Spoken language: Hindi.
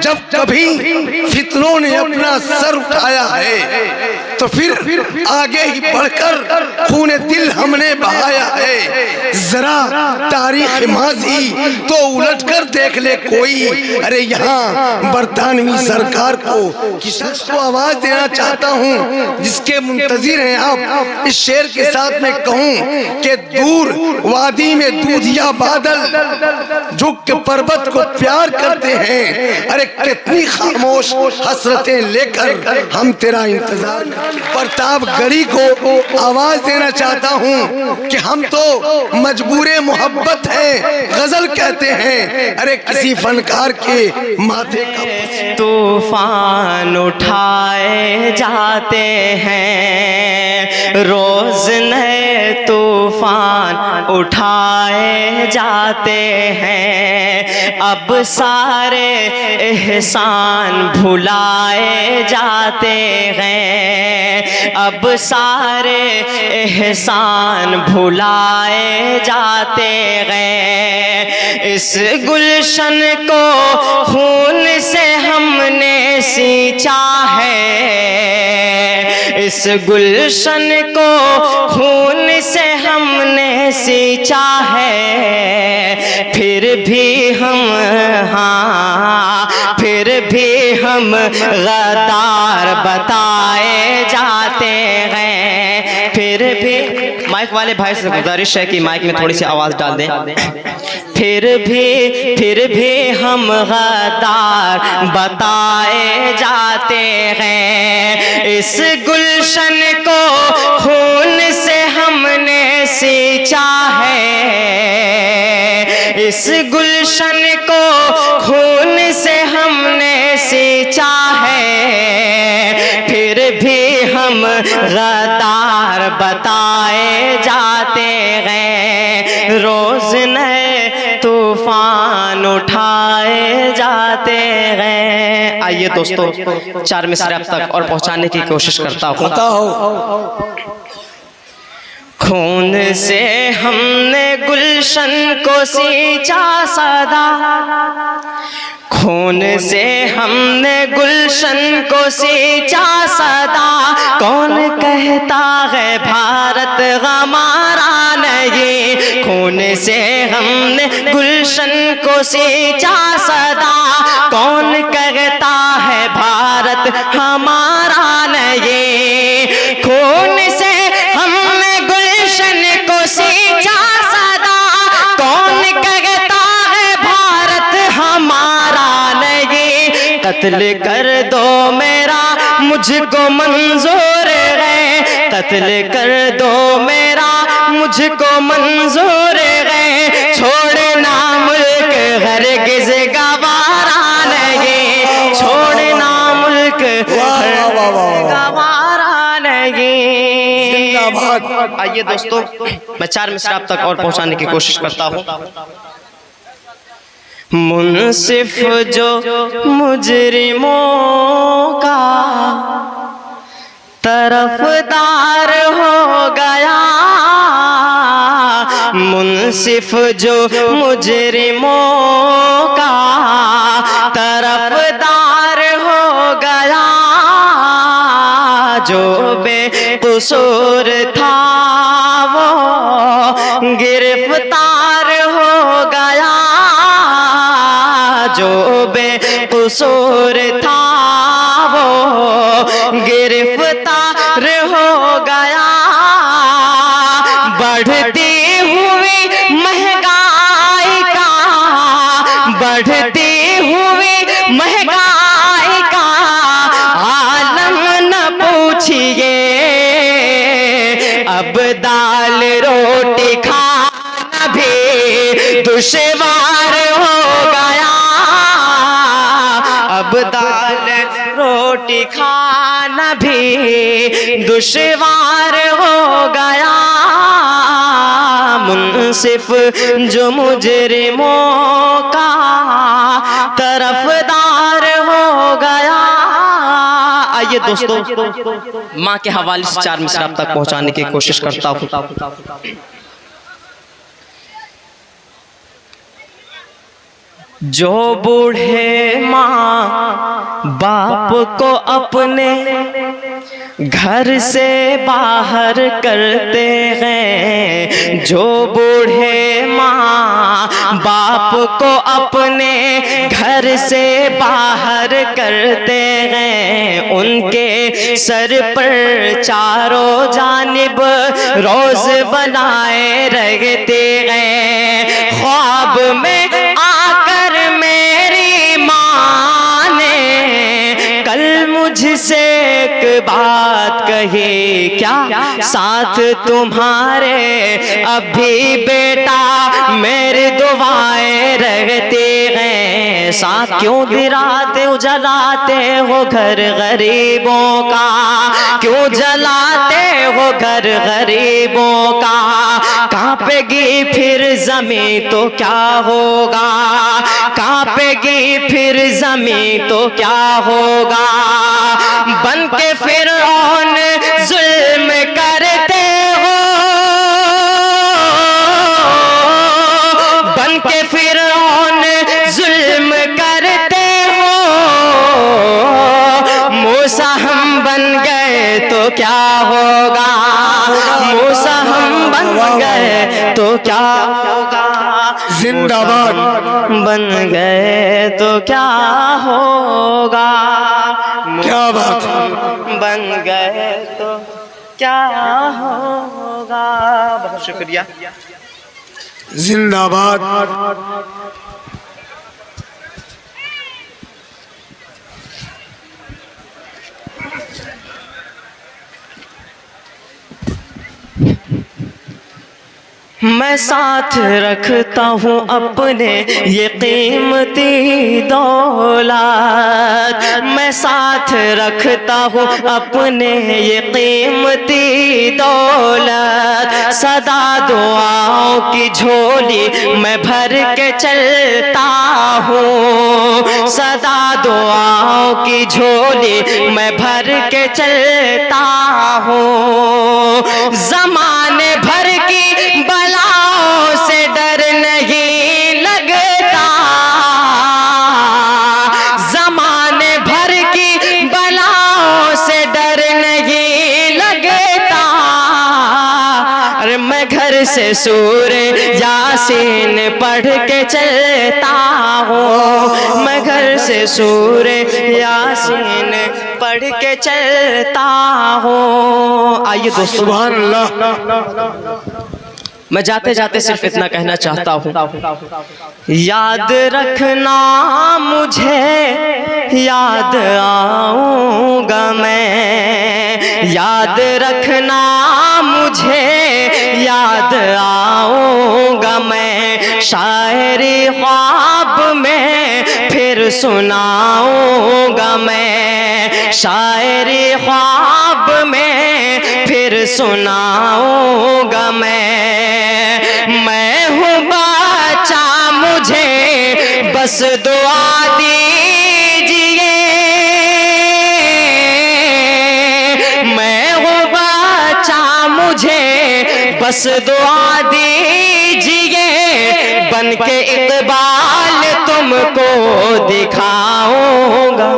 जब कभी फितरों ने अपना सर उठाया है तो फिर आगे ही बढ़कर खूने दिल हमने बहाया है। जरा तारीख माजी तो उलट कर देख ले कोई। अरे यहाँ बरतानवी सरकार को किस को आवाज देना चाहता हूँ जिसके मुंतजिर हैं आप। इस शेर के साथ मैं कहूँ कि दूर वादी में दूधिया बादल झुक के पर्वत को प्यार करते हैं। अरे कितनी खामोश हसरतें लेकर हम तेरा इंतजार। प्रताप गढ़ी को आवाज देना चाहता हूँ कि हम तो मजबूरे मोहब्बत है गजल कहते हैं। अरे किसी फनकार के माथे का तूफान उठाए जाते हैं, रोज नए तूफान उठाए जाते हैं। अब सारे एहसान भुलाए जाते हैं, अब सारे एहसान भुलाए जाते हैं। इस गुलशन को खून से हमने सींचा है, इस गुलशन को खून से हमने सींचा है। फिर भी हम फिर भी हम गद्दार बताए जाते हैं। फिर भी माइक वाले भाई से गुजारिश है कि माइक में थोड़ी सी आवाज डाल दें। फिर भी हम गद्दार बताए जाते हैं। इस गुलशन को खून से हमने सींचा है, इस गुलशन को खून से हमने सींचा है। फिर भी हम गद्दार बताए जाते हैं, रोज नए तूफान उठाए जाते हैं। आइए दोस्तों, चार मिसरे अब तक और पहुंचाने की कोशिश करता हूँ। खून से हमने गुलशन को सींचा सदा, खून से हमने गुलशन को सींचा सदा। कौन कहता है भारत हमारा नहीं, खून से हमने गुलशन को सींचा सदा। कौन कहता है भारत हमारा नहीं, खून से हमने गुलशन को सींचा सदा। कौन कहता है भारत हमारा नहीं। कत्ल कर दो मेरा मुझको मंजूर है, कत्ल कर दो मेरा मुझको मंजूर है। छोड़ना मुल्क हरगिज़ गवारा नहीं, छोड़ना मुल्क गवारा नहीं। आइए दोस्तों, मैं चार मिसरा अब तक और पहुंचाने की कोशिश करता हूँ। मुनसिफ जो मुजरिमों का तरफदार हो गया, मुनसिफ जो मुजरिमों का तरफदार हो गया। जो बेकसूर था वो गिरफ्तार हो गया, जो बेकसूर था वो गिरफ्तार हो गया। बढ़ती हुई महंगाई का, बढ़ती हुई महंगाई का आलम न पूछिए। अब दाल रोटी खाना भी दुश्वार हो गया, अब दाल रोटी खाना भी दुश्वार हो गया। मुनसिफ जो मुजरिमों का तरफदार हो गया। आइए दोस्तों, माँ के हवाले से चार मिसरा तक पहुंचाने की कोशिश करता हूँ। जो बूढ़े माँ बाप को अपने घर से बाहर करते हैं। जो बूढ़े माँ बाप को अपने घर से बाहर करते हैं, उनके सर पर चारों जानिब रोज बनाए रहते हैं। ख्वाब में आकर मेरी माँ ने कल मुझसे एक बात कही, क्या साथ तुम्हारे अभी बेटा मेरी दुआएं रहती हैं। साथ क्यों गिराते हो जलाते हो घर गरीबों का, क्यों जलाते हो घर गरीबों का। कांपेगी फिर जमीन तो क्या होगा, कांपेगी फिर जमीन तो क्या होगा। बन के फिरौन जुल्म करते हो, बन के फिरौन जुल्म करते हो। मूसा हम बन गए तो क्या होगा, मूसा हम बन गए तो क्या होगा। जिंदाबाद। बन गए तो क्या होगा। क्या बात, बन गए तो क्या होगा। बहुत शुक्रिया। जिंदाबाद। मैं साथ रखता हूँ अपने ये कीमती दौलत, मैं साथ रखता हूँ अपने ये कीमती दौलत। सदा दुआओं की झोली मैं भर के चलता हूँ, सदा दुआओं की झोली मैं भर के चलता हूँ। ज़माने भर की बलाओं से डर नहीं लगता, ज़माने भर की बलाओं से डर नहीं लगता। अरे मैं घर से सूरे यासीन पढ़ के चलता हूँ, मैं घर से सूरे यासीन पढ़ के चलता हूँ। आइए दोस्तों, सुभान अल्लाह। मैं जाते जाते सिर्फ इतना कहना चाहता हूँ, याद रखना मुझे याद आऊँगा मैं, याद रखना मुझे याद आऊँगा मैं। शायरी ख्वाब में फिर सुनाऊँगा मैं, शायरी ख्वाब में फिर सुनाऊँगा मैं हूँ बच्चा मुझे बस दुआ दीजिए, मैं हूँ बच्चा मुझे बस दुआ दीजिए। बन के इकबाल तुमको दिखाऊंगा।